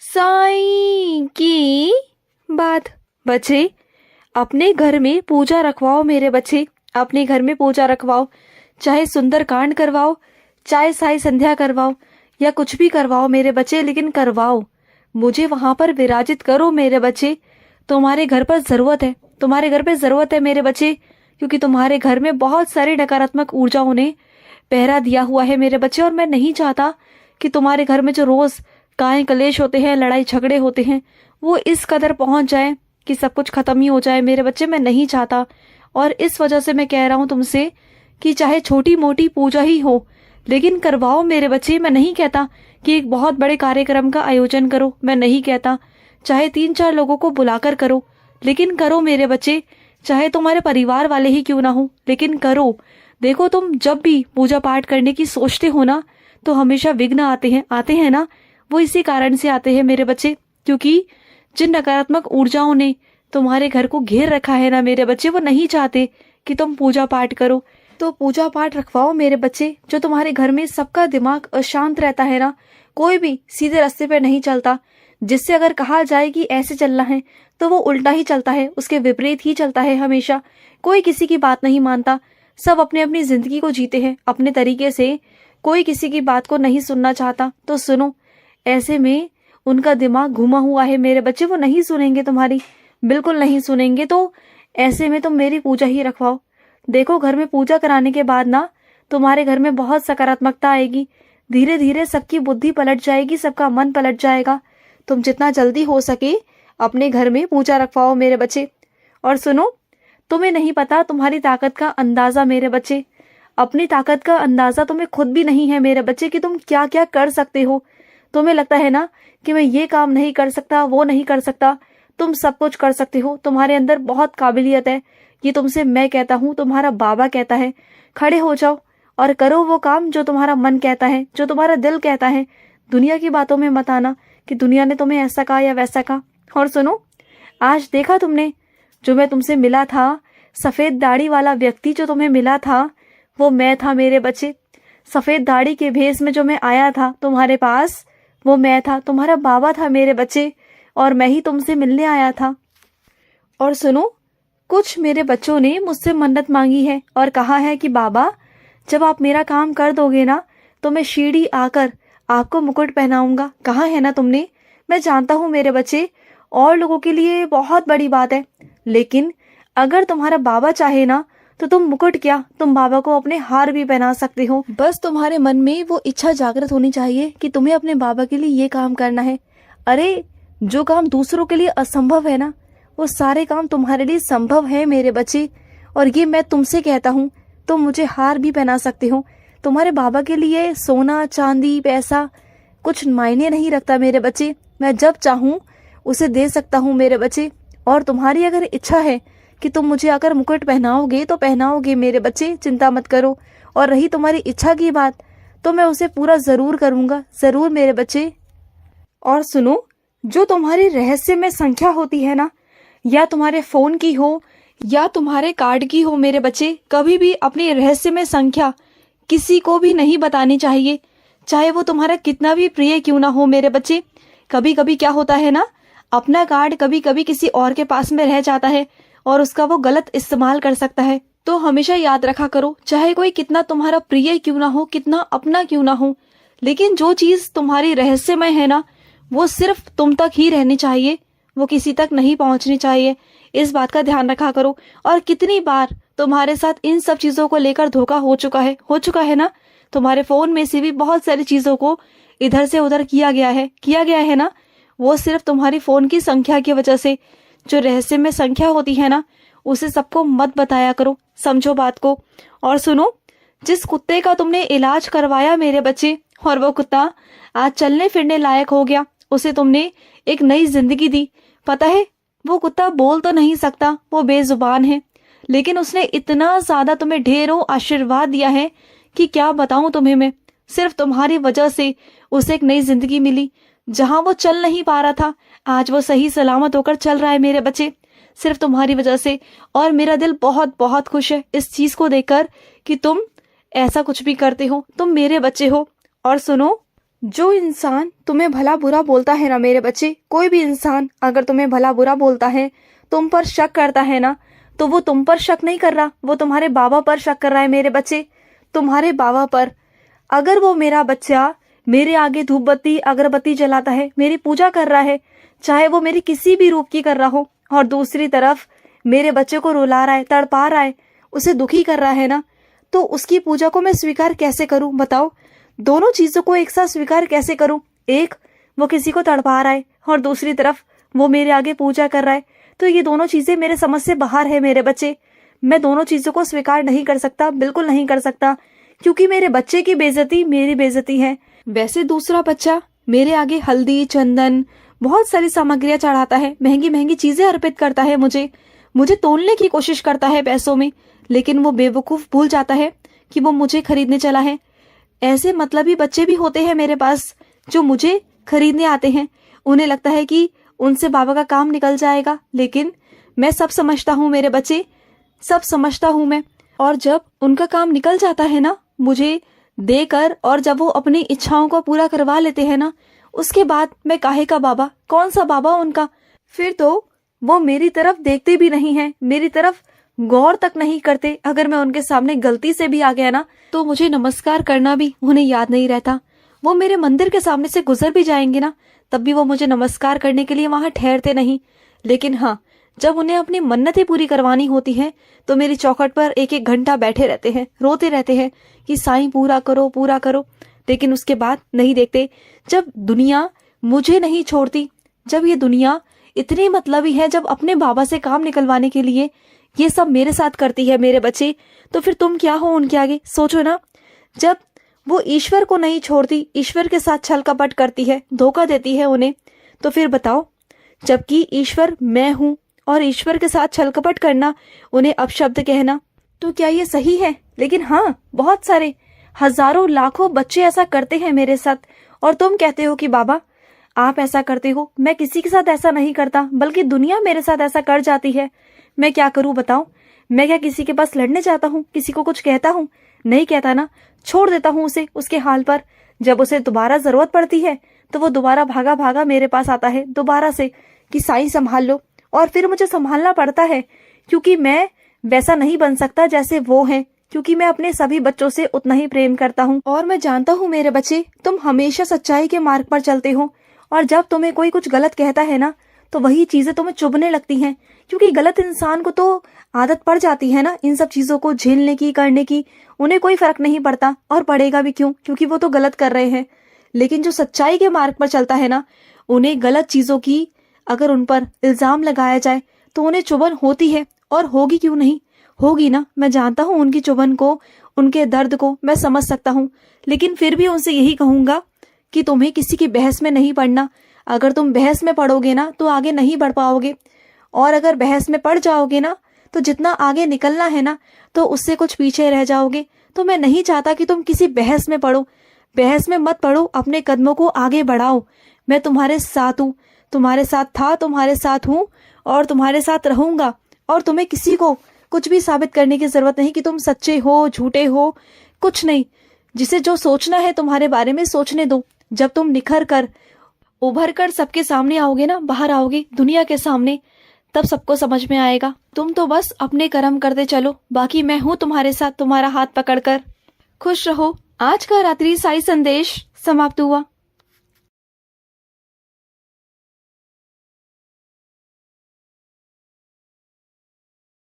साईं की बात। बच्चे, अपने घर में पूजा रखवाओ मेरे बच्चे, अपने घर में पूजा रखवाओ। चाहे सुंदरकांड करवाओ, चाहे साई संध्या करवाओ, या कुछ भी करवाओ मेरे बच्चे, लेकिन करवाओ। मुझे वहां पर विराजित करो मेरे बच्चे। तुम्हारे घर पर जरूरत है, तुम्हारे घर पे जरूरत है मेरे बच्चे, क्योंकि तुम्हारे घर में बहुत सारी नकारात्मक ऊर्जाओं ने पहरा दिया हुआ है मेरे बच्चे। और मैं नहीं चाहता कि तुम्हारे घर में जो रोज काय कलेश होते हैं, लड़ाई झगड़े होते हैं, वो इस कदर पहुंच जाए कि सब कुछ खत्म ही हो जाए मेरे बच्चे। मैं नहीं चाहता, और इस वजह से मैं कह रहा हूं तुमसे कि चाहे छोटी मोटी पूजा ही हो, लेकिन करवाओ मेरे बच्चे। मैं नहीं कहता कि एक बहुत बड़े कार्यक्रम का आयोजन करो, मैं नहीं कहता चाहे 3-4 लोगों को बुलाकर करो, लेकिन करो मेरे बच्चे। चाहे तुम्हारे परिवार वाले ही क्यों ना हो, लेकिन करो। देखो, तुम जब भी पूजा पाठ करने की सोचते हो ना, तो हमेशा विघ्न आते हैं ना, वो इसी कारण से आते हैं मेरे बच्चे, क्योंकि जिन नकारात्मक ऊर्जाओं ने तुम्हारे घर को घेर रखा है ना मेरे बच्चे, वो नहीं चाहते कि तुम पूजा पाठ करो। तो पूजा पाठ रखवाओ मेरे बच्चे। जो तुम्हारे घर में सबका दिमाग अशांत रहता है ना, कोई भी सीधे रास्ते पर नहीं चलता, जिससे अगर कहा जाए कि ऐसे चलना है तो वो उल्टा ही चलता है, उसके विपरीत ही चलता है हमेशा। कोई किसी की बात नहीं मानता, सब अपने अपनी जिंदगी को जीते हैं अपने तरीके से, कोई किसी की बात को नहीं सुनना चाहता। तो सुनो, ऐसे में उनका दिमाग घुमा हुआ है मेरे बच्चे, वो नहीं सुनेंगे तुम्हारी, बिल्कुल नहीं सुनेंगे। तो ऐसे में तुम मेरी पूजा ही रखवाओ। देखो, घर में पूजा कराने के बाद ना तुम्हारे घर में बहुत सकारात्मकता आएगी। धीरे धीरे सबकी बुद्धि पलट जाएगी, सबका मन पलट जाएगा। तुम जितना जल्दी हो सके अपने घर में पूजा रखवाओ मेरे बच्चे। और सुनो, तुम्हें नहीं पता तुम्हारी ताकत का अंदाजा मेरे बच्चे, अपनी ताकत का अंदाजा तुम्हें खुद भी नहीं है मेरे बच्चे कि तुम क्या क्या कर सकते हो। तुम्हें लगता है ना कि मैं ये काम नहीं कर सकता, वो नहीं कर सकता। तुम सब कुछ कर सकते हो, तुम्हारे अंदर बहुत काबिलियत है। ये तुमसे मैं कहता हूँ, तुम्हारा बाबा कहता है। खड़े हो जाओ और करो वो काम जो तुम्हारा मन कहता है, जो तुम्हारा दिल कहता है। दुनिया की बातों में मत आना कि दुनिया ने तुम्हें ऐसा कहा या वैसा कहा। और सुनो, आज देखा तुमने जो मैं तुमसे मिला था, सफेद दाढ़ी वाला व्यक्ति जो तुम्हें मिला था, वो मैं था मेरे बच्चे। सफेद दाढ़ी के भेष में जो मैं आया था तुम्हारे पास, वो मैं था, तुम्हारा बाबा था मेरे बच्चे, और मैं ही तुमसे मिलने आया था। और सुनो, कुछ मेरे बच्चों ने मुझसे मन्नत मांगी है और कहा है कि बाबा, जब आप मेरा काम कर दोगे ना, तो मैं शीढ़ी आकर आपको मुकुट पहनाऊंगा। कहा है ना तुमने। मैं जानता हूँ मेरे बच्चे, और लोगों के लिए बहुत बड़ी बात है, लेकिन अगर तुम्हारा बाबा चाहे ना, तो तुम मुकुट क्या, तुम बाबा को अपने हार भी पहना सकते हो। बस तुम्हारे मन में वो इच्छा जागृत होनी चाहिए कि तुम्हें अपने बाबा के लिए ये काम करना है। अरे, जो काम दूसरों के लिए असंभव है ना, वो सारे काम तुम्हारे लिए संभव है मेरे बच्चे। और ये मैं तुमसे कहता हूँ, तुम मुझे हार भी पहना सकते हो। तुम्हारे बाबा के लिए सोना चांदी पैसा कुछ मायने नहीं रखता मेरे बच्चे। मैं जब चाहूँ उसे दे सकता हूँ मेरे बच्चे। और तुम्हारी अगर इच्छा है कि तुम मुझे आकर मुकुट पहनाओगे तो पहनाओगे मेरे बच्चे, चिंता मत करो। और रही तुम्हारी इच्छा की बात, तो मैं उसे पूरा जरूर करूंगा, जरूर मेरे बच्चे। और सुनो, जो तुम्हारी रहस्यमय संख्या होती है ना, या तुम्हारे फोन की हो या तुम्हारे कार्ड की हो मेरे बच्चे, कभी भी अपनी रहस्यमय संख्या किसी को भी नहीं बतानी चाहिए, चाहे वो तुम्हारा कितना भी प्रिय क्यों ना हो मेरे बच्चे। कभी कभी क्या होता है ना, अपना कार्ड कभी कभी किसी और के पास में रह जाता है और उसका वो गलत इस्तेमाल कर सकता है। तो हमेशा याद रखा करो, चाहे कोई कितना तुम्हारा प्रिय क्यों ना हो, कितना अपना क्यों ना हो, लेकिन जो चीज तुम्हारी रहस्यमय है ना, वो सिर्फ तुम तक ही रहनी चाहिए, वो किसी तक नहीं पहुंचनी चाहिए। इस बात का ध्यान रखा करो। और कितनी बार तुम्हारे साथ इन सब चीजों को लेकर धोखा हो चुका है ना। तुम्हारे फोन में से भी बहुत सारी चीजों को इधर से उधर किया गया है ना, वो सिर्फ तुम्हारी फोन की संख्या की वजह से। जो रहस्यमय संख्या होती है ना, उसे सबको मत बताया करो, समझो बात को। और सुनो, जिस कुत्ते का तुमने इलाज करवाया मेरे बच्चे, और वो कुत्ता आज चलने फिरने लायक हो गया, उसे तुमने एक नई जिंदगी दी। पता है, वो कुत्ता बोल तो नहीं सकता, वो बेजुबान है, लेकिन उसने इतना ज्यादा तुम्हें ढेरों आशीर्वाद दिया है कि क्या बताऊं तुम्हें मैं। सिर्फ तुम्हारी वजह से उसे एक नई जिंदगी मिली। जहां वो चल नहीं पा रहा था, आज वो सही सलामत होकर चल रहा है मेरे बच्चे, सिर्फ तुम्हारी वजह से। और मेरा दिल बहुत बहुत खुश है इस चीज को देखकर कि तुम ऐसा कुछ भी करते हो, तुम मेरे बच्चे हो। और सुनो, जो इंसान तुम्हें भला बुरा बोलता है ना मेरे बच्चे, कोई भी इंसान अगर तुम्हें भला बुरा बोलता है, तुम पर शक करता है ना, तो वो तुम पर शक नहीं कर रहा, वो तुम्हारे बाबा पर शक कर रहा है मेरे बच्चे, तुम्हारे बाबा पर। अगर वो मेरा बच्चा मेरे आगे धूप बत्ती अगरबत्ती जलाता है, मेरी पूजा कर रहा है, चाहे वो मेरी किसी भी रूप की कर रहा हो, और दूसरी तरफ मेरे बच्चे को रुला रहा है, तड़पा रहा है, उसे दुखी कर रहा है ना, तो उसकी पूजा को मैं स्वीकार कैसे करूं बताओ? दोनों चीजों को एक साथ स्वीकार कैसे करूं? एक, वो किसी को तड़पा रहा है, और दूसरी तरफ वो मेरे आगे पूजा कर रहा है, तो ये दोनों चीजें मेरे समझ से बाहर है मेरे बच्चे। मैं दोनों चीजों को स्वीकार नहीं कर सकता, बिल्कुल नहीं कर सकता, क्योंकि मेरे बच्चे की बेइज्जती मेरी बेइज्जती है। वैसे दूसरा बच्चा मेरे आगे हल्दी चंदन बहुत सारी सामग्रियां चढ़ाता है, महंगी महंगी चीजें अर्पित करता है, मुझे तोलने की कोशिश करता है पैसों में, लेकिन वो बेवकूफ भूल जाता है कि वो मुझे खरीदने चला है। ऐसे मतलबी बच्चे भी होते हैं मेरे पास जो मुझे खरीदने आते हैं, उन्हें लगता है कि उनसे बाबा का काम निकल जाएगा, लेकिन मैं सब समझता हूँ मेरे बच्चे, सब समझता हूँ मैं। और जब उनका काम निकल जाता है ना मुझे देकर, और जब वो अपनी इच्छाओं को पूरा करवा लेते हैं ना, उसके बाद मैं काहे का बाबा, कौन सा बाबा उनका? फिर तो वो मेरी तरफ देखते भी नहीं है, मेरी तरफ गौर तक नहीं करते। अगर मैं उनके सामने गलती से भी आ गया ना, तो मुझे नमस्कार करना भी उन्हें याद नहीं रहता। वो मेरे मंदिर के सामने से गुजर भी जाएंगे ना, तब भी वो मुझे नमस्कार करने के लिए वहां ठहरते नहीं। लेकिन हाँ, जब उन्हें अपनी मन्नतें पूरी करवानी होती हैं, तो मेरी चौखट पर एक एक घंटा बैठे रहते हैं, रोते रहते हैं कि साईं पूरा करो पूरा करो। लेकिन उसके बाद नहीं देखते। जब दुनिया मुझे नहीं छोड़ती, जब ये दुनिया इतनी मतलबी है, जब अपने बाबा से काम निकलवाने के लिए ये सब मेरे साथ करती है मेरे बच्चे, तो फिर तुम क्या हो उनके आगे? सोचो ना, जब वो ईश्वर को नहीं छोड़ती, ईश्वर के साथ छल कपट करती है, धोखा देती है उन्हें, तो फिर बताओ, जबकि ईश्वर मैं हूं और ईश्वर के साथ छल कपट करना, उन्हें अपशब्द कहना, तो क्या ये सही है? लेकिन हाँ, बहुत सारे हजारों लाखों बच्चे ऐसा करते हैं मेरे साथ, और तुम कहते हो कि बाबा आप ऐसा करते हो। मैं किसी के साथ ऐसा नहीं करता, बल्कि दुनिया मेरे साथ ऐसा कर जाती है। मैं क्या करूं बताओ? मैं क्या किसी के पास लड़ने जाता हूँ, किसी को कुछ कहता हूँ? नहीं कहता ना, छोड़ देता हूँ उसे उसके हाल पर। जब उसे दोबारा जरूरत पड़ती है तो वो दोबारा भागा भागा मेरे पास आता है दोबारा से कि साईं संभाल लो, और फिर मुझे संभालना पड़ता है, क्योंकि मैं वैसा नहीं बन सकता जैसे वो हैं, क्योंकि मैं अपने सभी बच्चों से उतना ही प्रेम करता हूँ। और मैं जानता हूँ मेरे बच्चे, तुम हमेशा सच्चाई के मार्ग पर चलते हो, और जब तुम्हें कोई कुछ गलत कहता है ना, तो वही चीजें तुम्हें चुभने लगती हैं, क्योंकि गलत इंसान को तो आदत पड़ जाती है ना इन सब चीजों को झेलने की, करने की। उन्हें कोई फर्क नहीं पड़ता, और पड़ेगा भी क्यों, क्योंकि वो तो गलत कर रहे हैं। लेकिन जो सच्चाई के मार्ग पर चलता है ना, उन्हें गलत चीजों की अगर उन पर इल्जाम लगाया जाए तो उन्हें चुभन होती है, और होगी क्यों नहीं, होगी ना। मैं जानता हूँ उनकी चुभन को, उनके दर्द को मैं समझ सकता हूँ, लेकिन फिर भी उनसे यही कहूंगा कि तुम्हें किसी की बहस में नहीं पड़ना। अगर तुम बहस में पड़ोगे ना तो आगे नहीं बढ़ पाओगे, और अगर बहस में पड़ जाओगे ना तो जितना आगे निकलना है ना, तो उससे कुछ पीछे रह जाओगे। तो मैं नहीं चाहता कि तुम किसी बहस में पड़ो, बहस में मत पड़ो, अपने कदमों को आगे बढ़ाओ। मैं तुम्हारे साथ हूँ, तुम्हारे साथ था, तुम्हारे साथ हूँ, और तुम्हारे साथ रहूंगा। और तुम्हें किसी को कुछ भी साबित करने की जरूरत नहीं कि तुम सच्चे हो झूठे हो, कुछ नहीं। जिसे जो सोचना है तुम्हारे बारे में सोचने दो। जब तुम निखर कर उभर कर सबके सामने आओगे ना, बाहर आओगे दुनिया के सामने, तब सबको समझ में आएगा। तुम तो बस अपने कर्म करते चलो, बाकी मैं हूँ तुम्हारे साथ, तुम्हारा हाथ पकड़कर। खुश रहो। आज का रात्रि साई संदेश समाप्त हुआ।